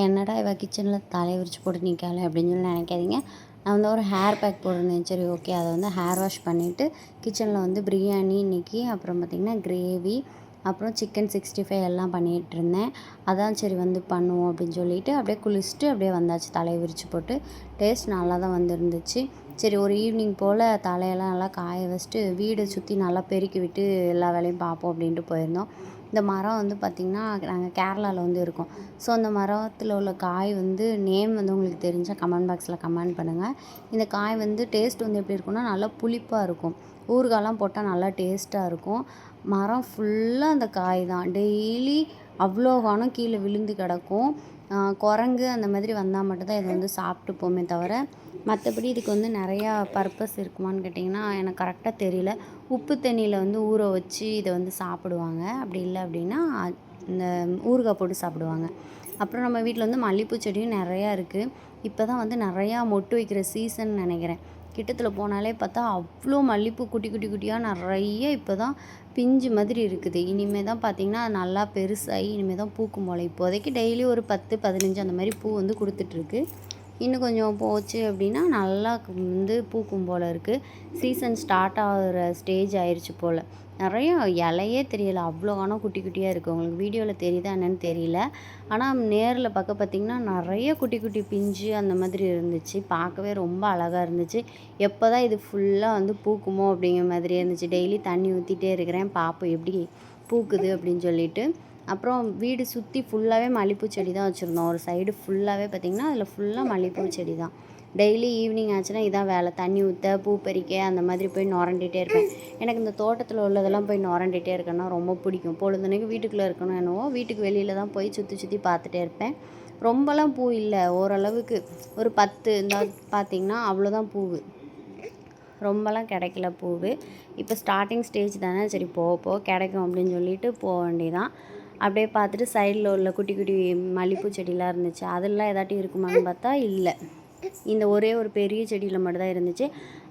என்னடா இவ கிச்சனில் தலையை விரிச்சு போட்டு நிற்காளே அப்படின்னு சொல்லி நினைக்காதீங்க. நான் வந்து ஒரு ஹேர் பேக் போட்டிருந்தேன். சரி ஓகே, அதை வந்து ஹேர் வாஷ் பண்ணிவிட்டு கிச்சனில் வந்து பிரியாணி இன்றைக்கி, அப்புறம் பார்த்திங்கன்னா கிரேவி, அப்புறம் சிக்கன் 65 எல்லாம் பண்ணிகிட்ருந்தேன். அதான் சரி வந்து பண்ணுவோம் அப்படின்னு சொல்லிவிட்டு அப்படியே குளிச்சுட்டு அப்படியே வந்தாச்சு. தலையை விரிச்சு போட்டு டேஸ்ட் நல்லா தான் வந்துருந்துச்சு. சரி ஒரு ஈவினிங் போல் தலையெல்லாம் நல்லா காய வச்சுட்டு வீடை சுற்றி நல்லா பெருக்கி விட்டு எல்லா வேலையும் பார்ப்போம் அப்படின்ட்டு போயிருந்தோம். இந்த மரம் வந்து பார்த்திங்கன்னா நாங்கள் கேரளாவில் வந்து இருக்கோம். ஸோ அந்த மரத்தில் உள்ள காய் வந்து நேம் வந்து உங்களுக்கு தெரிஞ்சால் கமெண்ட் பாக்ஸில் கமெண்ட் பண்ணுங்கள். இந்த காய் வந்து டேஸ்ட் வந்து எப்படி இருக்கும்னா நல்லா புளிப்பாக இருக்கும். ஊறுகாயெலாம் போட்டால் நல்லா டேஸ்ட்டாக இருக்கும். மரம் ஃபுல்லாக அந்த காய் தான். டெய்லி அவ்வளோ காணும் கீழே விழுந்து கிடக்கும். குரங்கு அந்த மாதிரி வந்தால் மட்டும்தான் இதை வந்து சாப்பிட்டு போமே தவிர, மற்றபடி இதுக்கு வந்து நிறையா பர்பஸ் இருக்குமான்னு கேட்டிங்கன்னா எனக்கு கரெக்டாக தெரியல. உப்பு தண்ணியில் வந்து ஊற வச்சு இதை வந்து சாப்பிடுவாங்க. அப்படி இல்லை அப்படின்னா இந்த ஊறுகாய் போட்டு சாப்பிடுவாங்க. அப்புறம் நம்ம வீட்டில் வந்து மல்லிகைப்பூ செடியும் நிறையா இருக்குது. இப்போ தான் வந்து நிறையா மொட்டு வைக்கிற சீசன் நினைக்கிறேன். கிட்டத்தில் போனாலே பார்த்தா அவ்வளோ மல்லிகைப்பூ குட்டி குட்டி குட்டியாக நிறைய இப்போ தான் பிஞ்சு மாதிரி இருக்குது. இனிமேல் தான் பார்த்திங்கன்னா அது நல்லா பெருசாகி இனிமேல் தான் பூக்கும் போல். இப்போதைக்கு டெய்லி ஒரு 10 15 அந்த மாதிரி பூ வந்து கொடுத்துட்ருக்கு. இன்னும் கொஞ்சம் போச்சு அப்படின்னா நல்லா வந்து பூக்கும் போல் இருக்குது. சீசன் ஸ்டார்ட் ஆகிற ஸ்டேஜ் ஆயிடுச்சு போல். நிறையா இலையே தெரியலை, அவ்வளோ ஆனால் குட்டி குட்டியாக இருக்குது. உங்களுக்கு வீடியோவில் தெரியுதா என்னன்னு தெரியல. ஆனால் நேரில் பார்த்திங்கன்னா நிறைய குட்டி குட்டி பிஞ்சு அந்த மாதிரி இருந்துச்சு. பார்க்கவே ரொம்ப அழகாக இருந்துச்சு. எப்போ தான் இது ஃபுல்லாக வந்து பூக்குமோ அப்படிங்கிற மாதிரியே இருந்துச்சு. டெய்லி தண்ணி ஊற்றிட்டே இருக்கிறேன், பார்ப்போம் எப்படி பூக்குது அப்படின்னு சொல்லிட்டு. அப்புறம் வீடு சுற்றி ஃபுல்லாகவே மல்லிகைப்பூ செடி தான் வச்சுருந்தோம். ஒரு சைடு ஃபுல்லாகவே பார்த்திங்கன்னா அதில் ஃபுல்லாக மல்லிகைப்பூ செடி தான். டெய்லி ஈவினிங் ஆச்சுன்னா இதான் வேலை. தண்ணி ஊற்ற, பூ பறிக்க அந்த மாதிரி போய் நுரண்டிகிட்டே இருப்பேன். எனக்கு இந்த தோட்டத்தில் உள்ளதெல்லாம் போய் நுரண்டிகிட்டே இருக்கேன்னா ரொம்ப பிடிக்கும். பொழுதுனைக்கு வீட்டுக்குள்ளே இருக்கணும் என்னவோ வீட்டுக்கு வெளியில் தான் போய் சுற்றி சுற்றி பார்த்துட்டே இருப்பேன். ரொம்பலாம் பூ இல்லை, ஓரளவுக்கு ஒரு 10 இந்த பார்த்திங்கன்னா அவ்வளோதான் பூவு. ரொம்பலாம் கிடைக்கல பூவு. இப்போ ஸ்டார்டிங் ஸ்டேஜ் தானே, சரி போக கிடைக்கும் அப்படின்னு சொல்லிட்டு போக வேண்டியதான். அப்படியே பார்த்துட்டு சைடில் உள்ள குட்டி குட்டி மல்லிகைப்பூ செடியெலாம் இருந்துச்சு. அதெல்லாம் ஏதாட்டி இருக்குமான்னு பார்த்தா இல்லை. இந்த ஒரே ஒரு பெரிய செடியில் மட்டும்தான் இருந்துச்சு.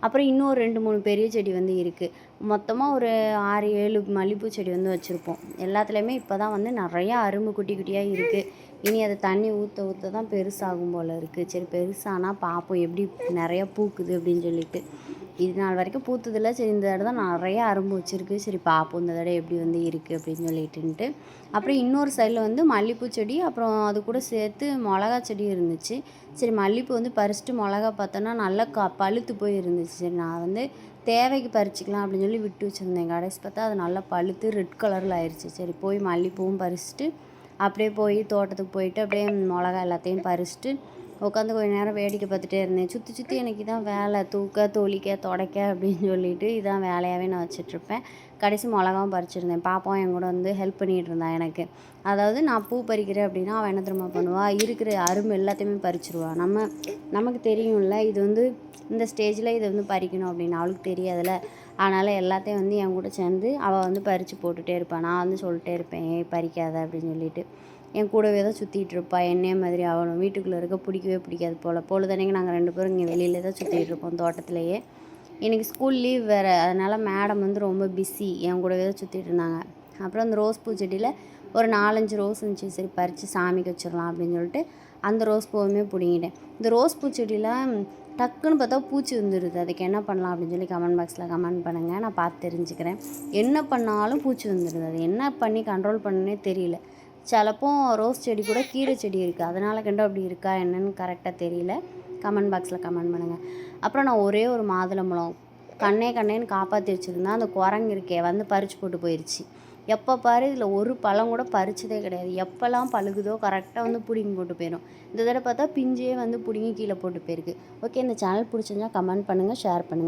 அப்புறம் இன்னும் 2 3 பெரிய செடி வந்து இருக்குது. மொத்தமாக ஒரு 6 7 மல்லிகைப்பூ செடி வந்து வச்சுருப்போம். எல்லாத்துலேயுமே இப்போ தான் வந்து நிறையா அரும்பு குட்டி குட்டியாக இருக்குது. இனி அதை தண்ணி ஊற்ற ஊற்ற தான் பெருசாகும் போல் இருக்குது. சரி பெருசானால் பார்ப்போம் எப்படி நிறையா பூக்குது அப்படின்னு சொல்லிட்டு. இது நாள் வரைக்கும் பூத்ததில்லை. சரி இந்த தடவை தான் நிறையா அரும்பு வச்சுருக்கு. சரி பார்ப்போம் இந்த தடவை எப்படி வந்து இருக்குது அப்படின்னு சொல்லிட்டுன்ட்டு. அப்புறம் இன்னொரு சைடில் வந்து மல்லிகைப்பூ செடி, அப்புறம் அது கூட சேர்த்து மிளகா செடி இருந்துச்சு. சரி மல்லிகைப்பூ வந்து பறிச்சுட்டு மிளகா பார்த்தோன்னா நல்லா பழுத்து போய் இருந்துச்சு. சரி நான் வந்து தேவைக்கு பறிச்சிக்கலாம் அப்படின்னு சொல்லி விட்டு வச்சுருந்தேன். கடைசி பார்த்தா அது நல்லா பழுத்து ரெட் கலரில் ஆயிடுச்சு. சரி போய் மல்லிகைப்பூவும் பறிச்சுட்டு அப்படியே போய் தோட்டத்துக்கு போயிட்டு அப்படியே மிளகா எல்லாத்தையும் பறிச்சுட்டு உட்காந்து கொஞ்சம் நேரம் வேடிக்கை பார்த்துட்டே இருந்தேன். சுற்றி சுற்றி எனக்கு இதான் வேலை, தூக்க தொளிக்க துடைக்க அப்படின்னு சொல்லிட்டு இதான் வேலையாகவே நான் வச்சிட்ருப்பேன். கடைசி மிளகாவும் பறிச்சிருந்தேன். பாப்பாவும் என் கூட வந்து ஹெல்ப் பண்ணிகிட்டு இருந்தான் எனக்கு. அதாவது நான் பூ பறிக்கிறேன் அப்படின்னா அவன் என்ன தெரியுமா பண்ணுவாள், இருக்கிற அரும்பு எல்லாத்தையுமே பறிச்சிருவாள். நமக்கு தெரியும்ல இது வந்து இந்த ஸ்டேஜில் இதை வந்து பறிக்கணும் அப்படின்னு, அவளுக்கு தெரியாதுல்ல. அதனால் எல்லாத்தையும் வந்து என் கூட சேர்ந்து அவள் வந்து பறித்து போட்டுகிட்டே இருப்பாள். நான் வந்து சொல்லிட்டே இருப்பேன், பறிக்காத அப்படின்னு சொல்லிட்டு. என் கூடவே தான் சுற்றிட்டு இருப்பா. என்னைய மாதிரி அவளும் வீட்டுக்குள்ளே இருக்க பிடிக்கவே பிடிக்காது போல். பொழுதன்னைக்கு நாங்கள் 2 பேரும் இங்கே வெளியில் தான் சுற்றிட்டு இருப்போம் தோட்டத்திலேயே. இன்றைக்கி ஸ்கூல் லீவ் வேறு, அதனால் மேடம் வந்து ரொம்ப பிஸி, என் கூடவே தான் சுற்றிட்டு இருந்தாங்க. அப்புறம் அந்த ரோஸ் பூச்செடியில் ஒரு 4 5 ரோஸ் இருந்துச்சு. சரி பறித்து சாமிக்கு வச்சிடலாம் அப்படின்னு சொல்லிட்டு அந்த ரோஸ் பூவுமே பிடிங்கிட்டேன். இந்த ரோஸ் பூச்செடியில் டக்குன்னு பார்த்தா பூச்சி வந்துடுது. அதுக்கு என்ன பண்ணலாம் அப்படின்னு சொல்லி கமெண்ட் பாக்ஸில் கமெண்ட் பண்ணுங்கள், நான் பார்த்து தெரிஞ்சுக்கிறேன். என்ன பண்ணாலும் பூச்சி வந்துடுது. அது என்ன பண்ணி கண்ட்ரோல் பண்ணனே தெரியல. சிலப்போ ரோஸ் செடி கூட கீரை செடி இருக்குது, அதனால் கண்டு அப்படி இருக்கா என்னன்னு கரெக்டாக தெரியல. கமெண்ட் பாக்ஸில் கமெண்ட் பண்ணுங்கள். அப்புறம் நான் ஒரே ஒரு மாதுளம்பழம் கண்ணேன்னு காப்பாற்றி வச்சுருந்தேன். அந்த குரங்கு இருக்கே வந்து பறித்து போட்டு போயிடுச்சு. எப்போ பாரு இதில் ஒரு பழம் கூட பறிச்சதே கிடையாது. எப்போல்லாம் பழுகுதோ கரெக்டாக வந்து பிடுங்கி போட்டு போயிடும். இந்த தடவை பார்த்தா பிஞ்சே வந்து பிடுங்கி கீழே போட்டு போயிருக்கு. ஓகே, இந்த சேனல் பிடிச்சிருந்தா கமெண்ட் பண்ணுங்கள், ஷேர் பண்ணுங்கள்.